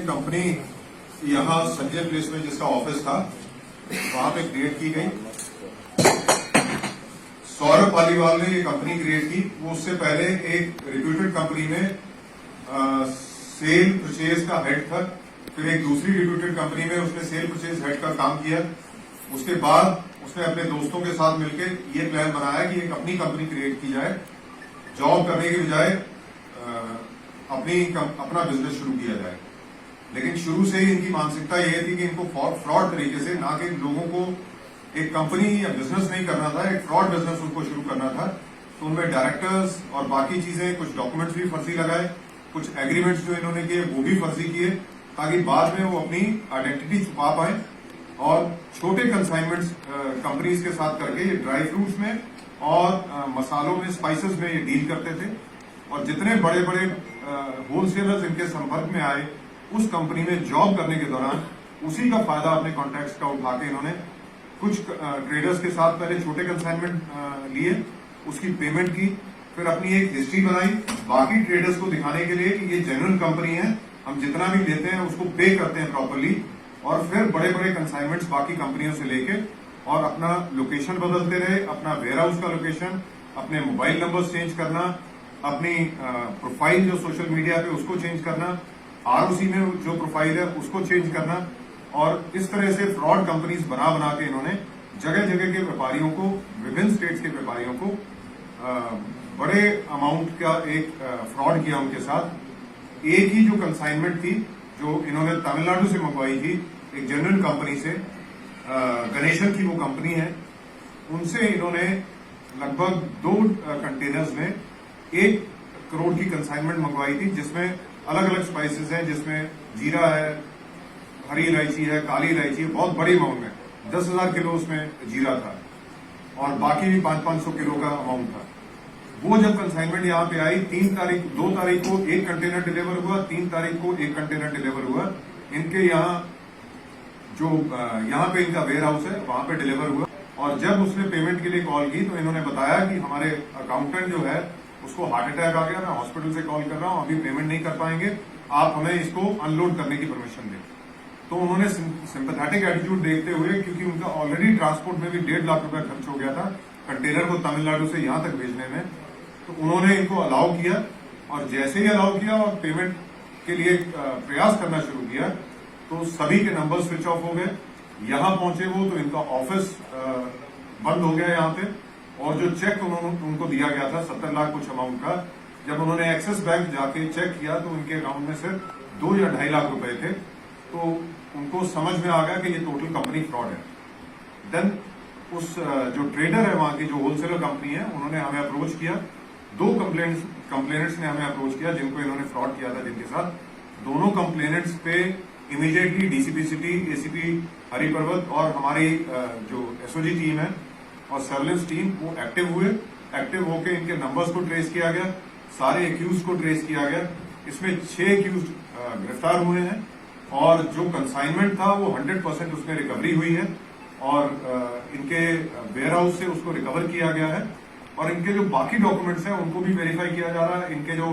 Company यहाँ Sanjay place में जिसका ऑफिस था वहां पे क्रिएट की गई। सौरभ पालीवाल ने ये कंपनी क्रिएट की। वो उससे पहले एक रिप्यूटेड कंपनी में सेल परचेज का हेड था। फिर एक दूसरी रिप्यूटेड कंपनी में उसने सेल परचेज हेड का काम किया। उसके बाद उसने अपने दोस्तों के साथ मिलकर ये प्लान बनाया कि एक अपनी कंपनी क्रिएट की जाए, जॉब करने के बजाय अपना बिजनेस शुरू किया जाए। लेकिन शुरू से ही इनकी मानसिकता ये थी कि इनको फ्रॉड तरीके से, ना कि लोगों को एक कंपनी या बिजनेस नहीं करना था, एक फ्रॉड बिजनेस उनको शुरू करना था। तो उनमें डायरेक्टर्स और बाकी चीजें, कुछ डॉक्यूमेंट्स भी फर्जी लगाए, कुछ एग्रीमेंट्स जो इन्होंने किए वो भी फर्जी किए, ताकि बाद में वो अपनी आइडेंटिटी छुपा पाए और छोटे कंसाइनमेंट्स कंपनीज के साथ करके ये ड्राई फ्रूट्स में और मसालों में, स्पाइसेस में ये डील करते थे। और जितने बड़े बड़े होलसेलर्स इनके संपर्क में आए उस कंपनी में जॉब करने के दौरान उसी का फायदा अपने कॉन्ट्रैक्ट्स का उठा के इन्होंने कुछ ट्रेडर्स के साथ पहले छोटे कंसाइनमेंट लिए, उसकी पेमेंट की, फिर अपनी एक हिस्ट्री बनाई बाकी ट्रेडर्स को दिखाने के लिए कि ये जेन्युइन कंपनी है, हम जितना भी देते हैं उसको पे करते हैं प्रॉपरली। और फिर बड़े बड़े कंसाइनमेंट्स बाकी कंपनियों से लेके और अपना लोकेशन बदलते रहे, अपना वेयर हाउस का लोकेशन, अपने मोबाइल नंबर चेंज करना, अपनी प्रोफाइल जो सोशल मीडिया पे उसको चेंज करना, आरओसी में जो प्रोफाइल है उसको चेंज करना। और इस तरह से फ्रॉड कंपनीज बना के इन्होंने जगह जगह के व्यापारियों को, विभिन्न स्टेट्स के व्यापारियों को बड़े अमाउंट का एक फ्रॉड किया उनके साथ। एक ही जो कंसाइनमेंट थी जो इन्होंने तमिलनाडु से मंगवाई थी एक जेन्युइन कंपनी से, गणेशन की वो कंपनी है, उनसे इन्होंने लगभग 2 कंटेनर्स में 1 करोड़ की कंसाइनमेंट मंगवाई थी, जिसमें अलग अलग स्पाइसेस हैं, जिसमें जीरा है, हरी इलायची है, काली इलायची है, बहुत बड़ी अमाउंट में 10,000 किलो उसमें जीरा था और बाकी भी 500-500 किलो का अमाउंट था। वो जब कंसाइनमेंट यहाँ पे आई 2 तारीख को 1 कंटेनर डिलीवर हुआ, 3 तारीख को 1 कंटेनर डिलीवर हुआ। इनके यहाँ जो यहाँ पे इनका वेयर हाउस है वहां पे डिलीवर हुआ। और जब उसने पेमेंट के लिए कॉल की तो इन्होंने बताया कि हमारे अकाउंटेंट जो है उसको हार्ट अटैक आ गया, मैं हॉस्पिटल से कॉल कर रहा हूँ, अभी पेमेंट नहीं कर पाएंगे, आप हमें इसको अनलोड करने की परमिशन दें। तो उन्होंने सिंपैथेटिक एटीट्यूड देखते हुए, क्योंकि उनका ऑलरेडी ट्रांसपोर्ट में भी 1.5 लाख रुपया खर्च हो गया था कंटेनर को तमिलनाडु से यहां तक भेजने में, तो उन्होंने इनको अलाउ किया। और जैसे ही अलाउ किया और पेमेंट के लिए प्रयास करना शुरू किया तो सभी के नंबर स्विच ऑफ हो गए। यहां पहुंचे वो तो इनका ऑफिस बंद हो गया यहाँ पे। और जो चेक उनको दिया गया था 70 लाख कुछ अमाउंट का, जब उन्होंने एक्सिस बैंक जाके चेक किया तो उनके अकाउंट में सिर्फ 2 या 2.5 लाख रुपए थे। तो उनको समझ में आ गया कि ये टोटल कंपनी फ्रॉड है। देन उस जो ट्रेडर है वहां की, जो होलसेलर कंपनी है, उन्होंने हमें अप्रोच किया। 2 कंप्लेनेंट्स ने हमें अप्रोच किया जिनको इन्होंने फ्रॉड किया था, जिनके साथ। दोनों कंप्लेनेंट्स पे immediately DCP city, ACP Hariparvat और हमारी जो एसओजी टीम है और सर्विलेंस टीम वो एक्टिव हुए। एक्टिव होकर इनके नंबर्स को ट्रेस किया गया, सारे एक्यूज को ट्रेस किया गया। इसमें 6 एक्यूज गिरफ्तार हुए हैं और जो कंसाइनमेंट था वो 100% उसमें रिकवरी हुई है और इनके वेयर हाउस से उसको रिकवर किया गया है। और इनके जो बाकी डॉक्यूमेंट्स हैं उनको भी वेरीफाई किया जा रहा है, इनके जो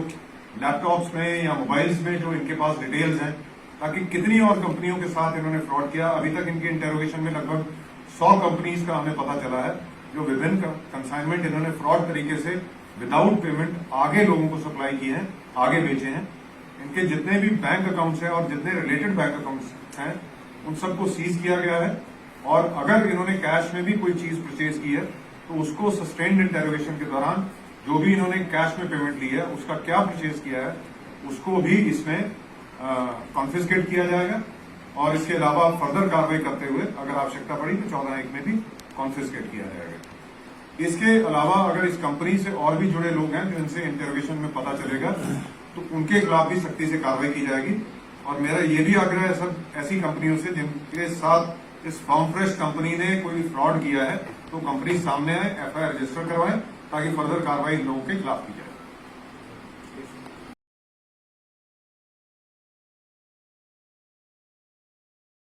लैपटॉप्स में या मोबाइल्स में जो इनके पास डिटेल्स हैं, ताकि कितनी और कंपनियों के साथ इन्होंने फ्रॉड किया। अभी तक इनके इंटेरोगेशन में लगभग 100 कंपनीज का हमें पता चला है जो विभिन्न कंसाइनमेंट इन्होंने फ्रॉड तरीके से विदाउट पेमेंट आगे लोगों को सप्लाई किए हैं, आगे बेचे हैं। इनके जितने भी बैंक अकाउंट्स हैं और जितने रिलेटेड बैंक अकाउंट्स हैं उन सबको सीज किया गया है। और अगर इन्होंने कैश में भी कोई चीज परचेज की है तो उसको सस्टेन्ड इंटेरोगेशन के दौरान जो भी इन्होंने कैश में पेमेंट ली है उसका क्या परचेज किया है उसको भी इसमें कॉन्फिस्केट किया जाएगा। और इसके अलावा फर्दर कार्रवाई करते हुए अगर आवश्यकता पड़ी तो 14(1) में भी कॉन्फिस्केट किया जाएगा। इसके अलावा अगर इस कंपनी से और भी जुड़े लोग हैं जो इनसे इंटेरोगेशन में पता चलेगा तो उनके खिलाफ भी सख्ती से कार्रवाई की जाएगी। और मेरा ये भी आग्रह है सब ऐसी कंपनियों से जिनके साथ इस फार्म फ्रेश कंपनी ने कोई फ्रॉड किया है तो कंपनी सामने आए, एफआईआर रजिस्टर करवाएं ताकि फर्दर कार्रवाई इन लोगों के खिलाफ की जाए।